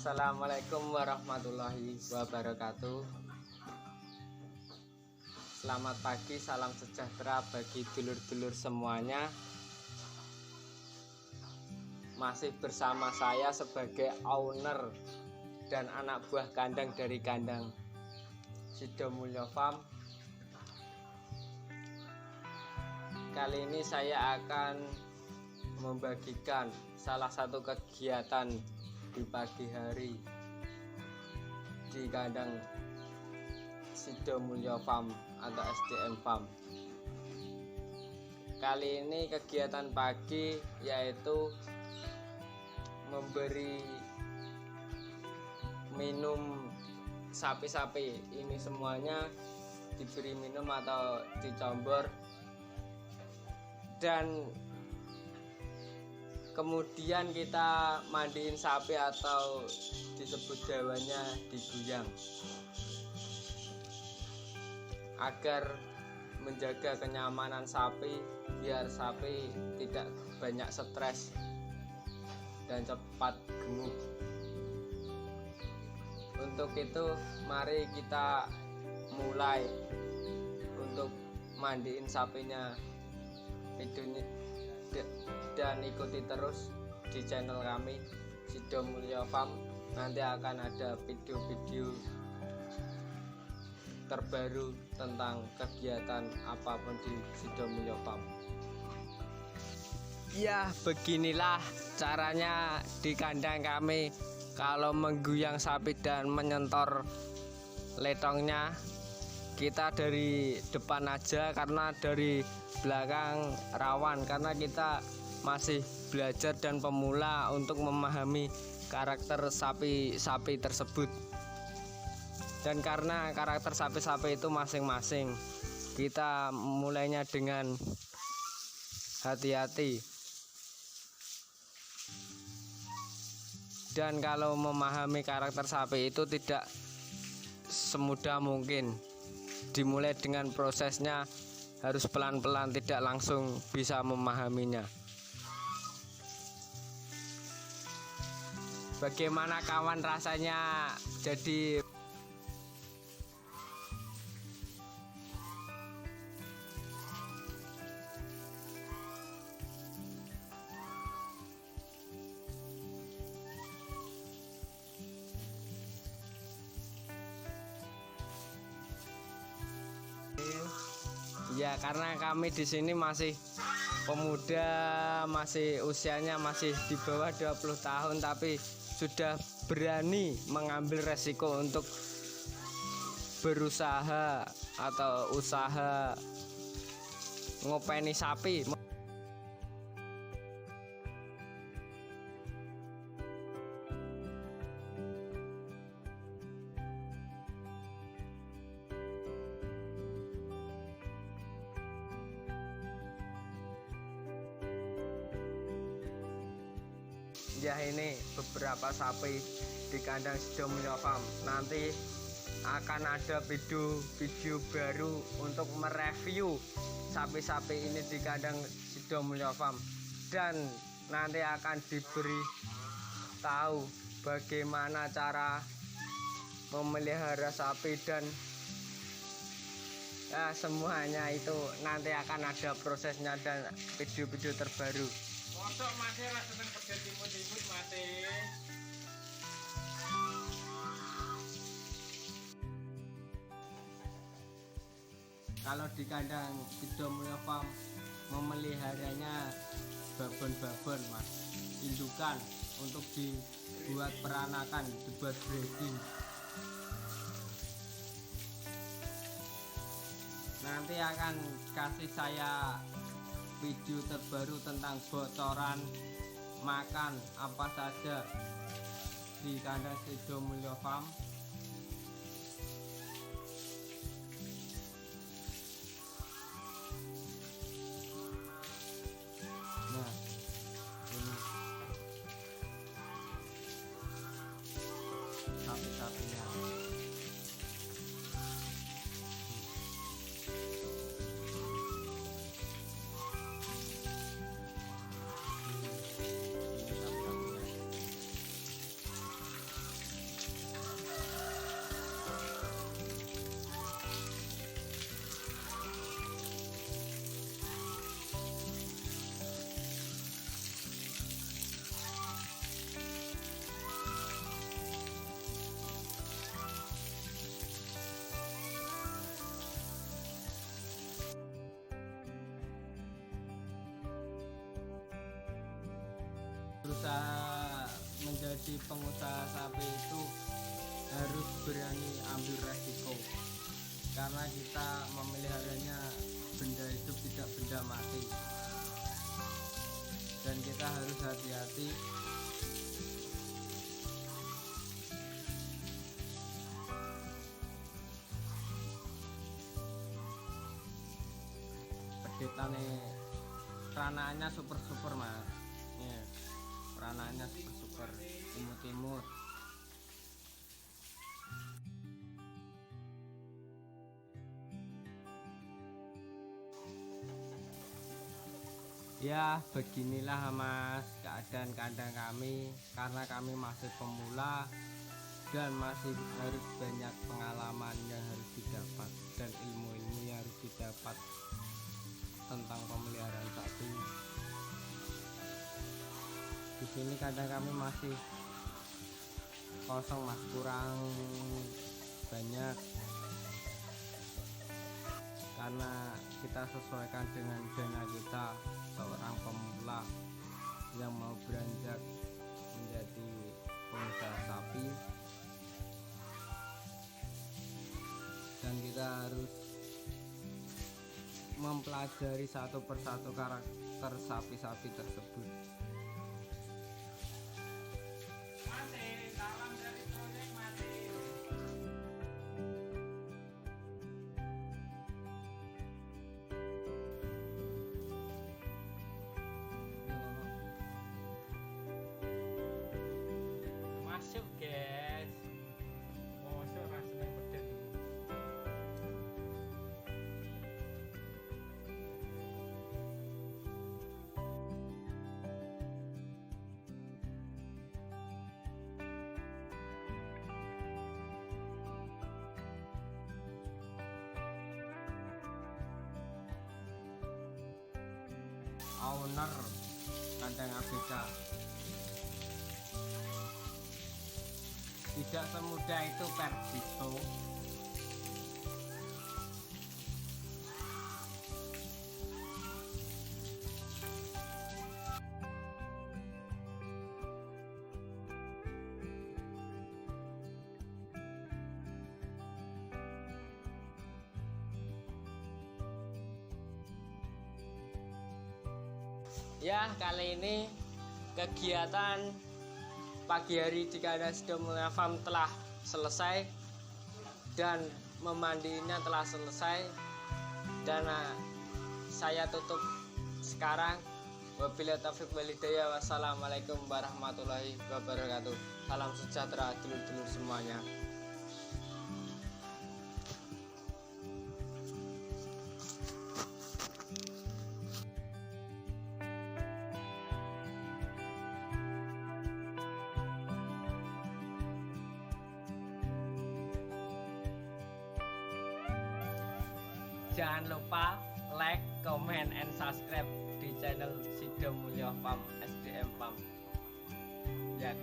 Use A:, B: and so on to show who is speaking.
A: Assalamualaikum warahmatullahi wabarakatuh. Selamat pagi, salam sejahtera bagi dulur-dulur semuanya. Masih bersama saya sebagai owner dan anak buah kandang dari kandang Sidomulyo Farm. Kali ini saya akan membagikan salah satu kegiatan di pagi hari di kandang Sidomulyo Farm atau SDM Farm. Kali ini kegiatan pagi yaitu memberi minum sapi-sapi. Ini semuanya diberi minum atau dicombor, dan kemudian kita mandiin sapi atau disebut Jawanya diguyang, agar menjaga kenyamanan sapi biar sapi tidak banyak stres dan cepat gemuk. Untuk itu mari kita mulai untuk mandiin sapinya videonya, dan ikuti terus di channel kami Sidomulyo Farm. Nanti akan ada video-video terbaru tentang kegiatan apapun di Sidomulyo Farm. Ya, beginilah caranya di kandang kami kalau mengguyang sapi dan menyentor letongnya. Kita dari depan aja karena dari belakang rawan, karena kita masih belajar dan pemula untuk memahami karakter sapi-sapi tersebut. Dan karena karakter sapi-sapi itu masing-masing, kita mulainya dengan hati-hati. Dan kalau memahami karakter sapi itu tidak semudah mungkin. Dimulai dengan prosesnya harus pelan-pelan, tidak langsung bisa memahaminya. Bagaimana kawan rasanya jadi ya, karena kami di sini masih pemuda, masih usianya masih di bawah 20 tahun, tapi sudah berani mengambil resiko untuk berusaha atau usaha ngopeni sapi. Ya, ini beberapa sapi di kandang Sidomulyo Farm. Nanti akan ada video baru untuk mereview sapi-sapi ini di kandang Sidomulyo Farm, dan nanti akan diberi tahu bagaimana cara memelihara sapi, dan ya, semuanya itu nanti akan ada prosesnya dan video-video terbaru.
B: Mosok masih lah seneng kerja timut-timut masih.
A: Kalau di kandang Sidomulyo Farm memeliharanya babon-babon, mas, indukan untuk dibuat peranakan, dibuat breeding. Nanti akan kasih saya video terbaru tentang bocoran makan apa saja di kandang Sidomulyo Farm. Nah, ini sapi-sapinya. menjadi pengusaha sapi itu harus berani ambil resiko, karena kita memeliharanya benda hidup, tidak benda mati, dan kita harus hati-hati. Pedetane peranaannya super mas, ya, peranaannya super imut-imut. Ya beginilah mas keadaan kandang kami, karena kami masih pemula dan masih harus banyak pengalaman yang harus didapat dan ilmu-ilmu yang harus didapat tentang pemeliharaan sapi. Di sini kandang kami masih kosong mas, kurang banyak, karena kita sesuaikan dengan dana kita, seorang pemula yang mau beranjak menjadi pengusaha sapi, dan kita harus mempelajari satu persatu karakter sapi-sapi tersebut.
B: Salam dari proyek Mati. Masuk guys. Masuk rasanya pedet.
A: Owner kandang ABK tidak semudah itu Perdito. Ya, kali ini kegiatan pagi hari di kandang Sidomulyo Farm telah selesai dan memandinya telah selesai, dan saya tutup sekarang. Wabillahi taufiq wal hidayah. Wassalamualaikum warahmatullahi wabarakatuh. Salam sejahtera dulur-dulur semuanya. Jangan lupa like, comment, and subscribe di channel Sidomulyo Farm SDM Farm. Ya.